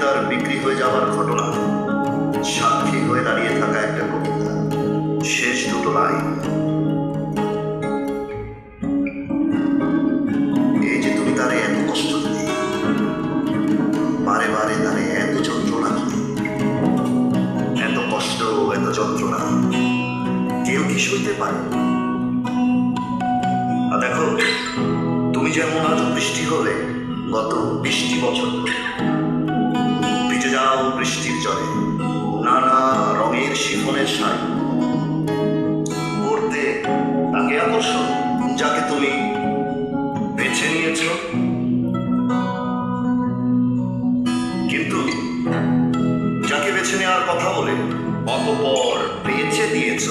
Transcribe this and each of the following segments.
তার বিক্রি হয়ে যাওয়ার ঘটনা, সাক্ষী হয়ে দাঁড়িয়ে থাকা একটা কবিতা, শেষ দুটো লাইন। এই যে তুমি তারে এত কষ্ট দিলে, বারে বারে তারে এত যন্ত্রণা দিলে, এত কষ্ট এত যন্ত্রণা কেউ কি সইতে পারে? আর দেখো, তুমি যেমন আজ বৃষ্টি হলে গত 20টি বছর ধরে ভিজে যাও বৃষ্টির জলে, নানা রঙের শিফনের শাড়ি পরতে তাকে আকর্ষণ, যাকে তুমি বেছে নিয়েছ। কিন্তু যাকে বেছে নেওয়ার কথা বলে অতঃপর বেছে দিয়েছ,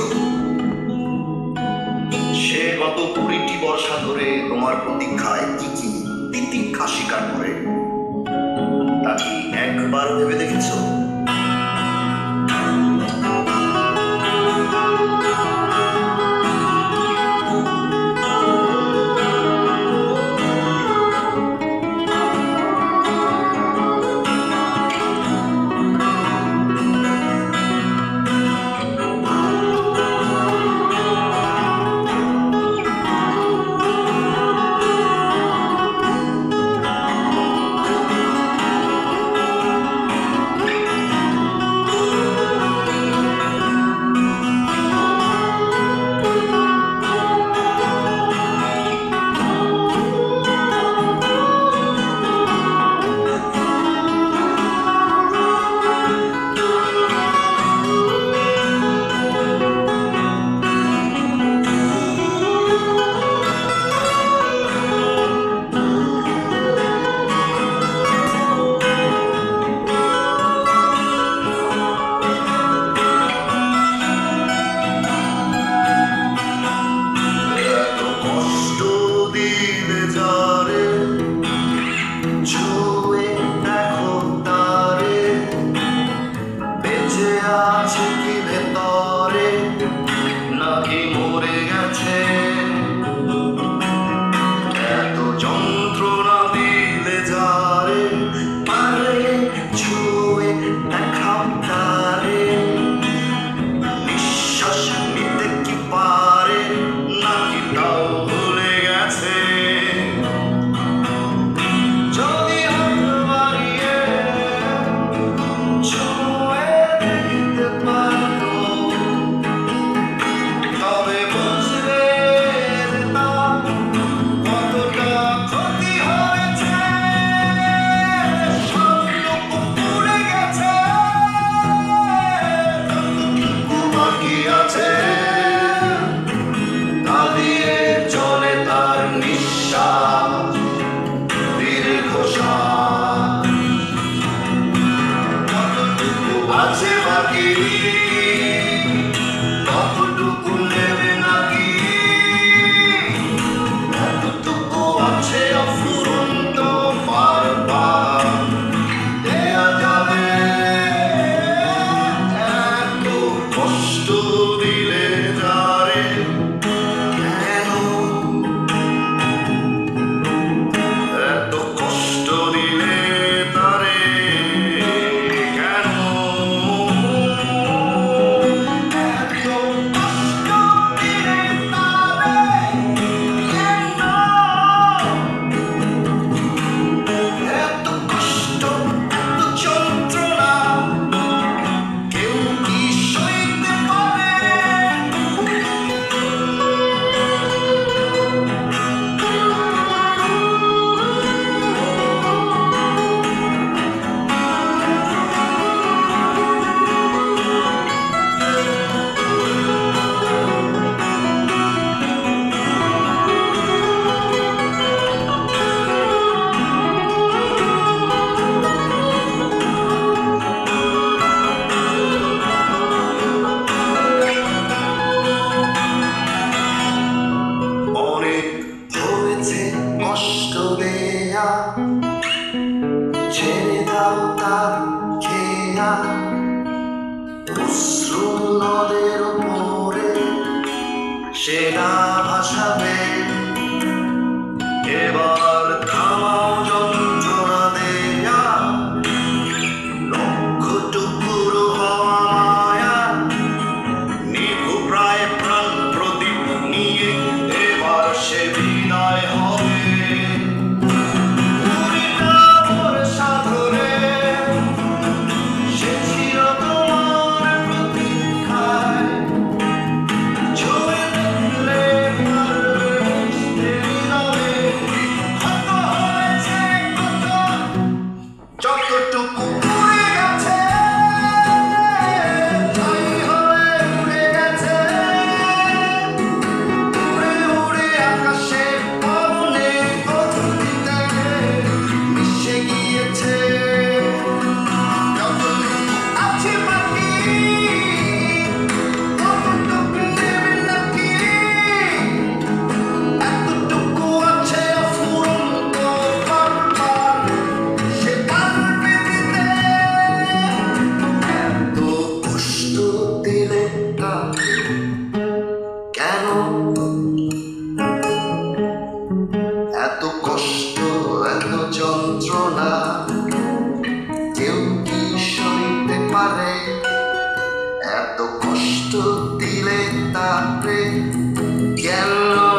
সে গত 20টি বর্ষা ধরে তোমার প্রতীক্ষায় কি কি তিতিক্ষা স্বীকার করে, তা কি একবার ভেবে দেখেছ? আছে কি ভেতরে নাকি মরে গেছে? এত যন্ত্রণা দিলে যারে, পারে ছুঁয়ে দেখাও তারে, নিঃশ্বাস নিতে কি পারে নাকি তাও ভুলে গেছে? যদি হাত বাড়িয়ে ছুঁয়ে দেখতে পারো, তবে বুঝবে তার কতটা ক্ষতি হয়েছে। সবটুকু পুড়ে গেছে, যতটুকু বাকি আছে তা দিয়ে চলে তার নিঃশ্বাস, দীর্ঘশ্বাস। কতটুকু আছে বাকি, কতটুকু নেবে নাকি, এতটুকু আছে অফুরন্ত, বারবার দেয়া যাবে। এত কষ্ট দিলে যারে, কেন এত কষ্ট দিলে তারে, কেন এত কষ্ট দিলে তারে, কেন এত কষ্ট এত যন্ত্রণা কেউ কি সইতে পারে? অনেক হয়েছে কষ্ট দেয়া, ছেড়ে দাও তার খেয়া, অশ্রু নদের উপরে সেটা ভাসাবে। এবার থামাও যন্ত্রণা দেয়া, করে এত কষ্ট দিলে তারে গেল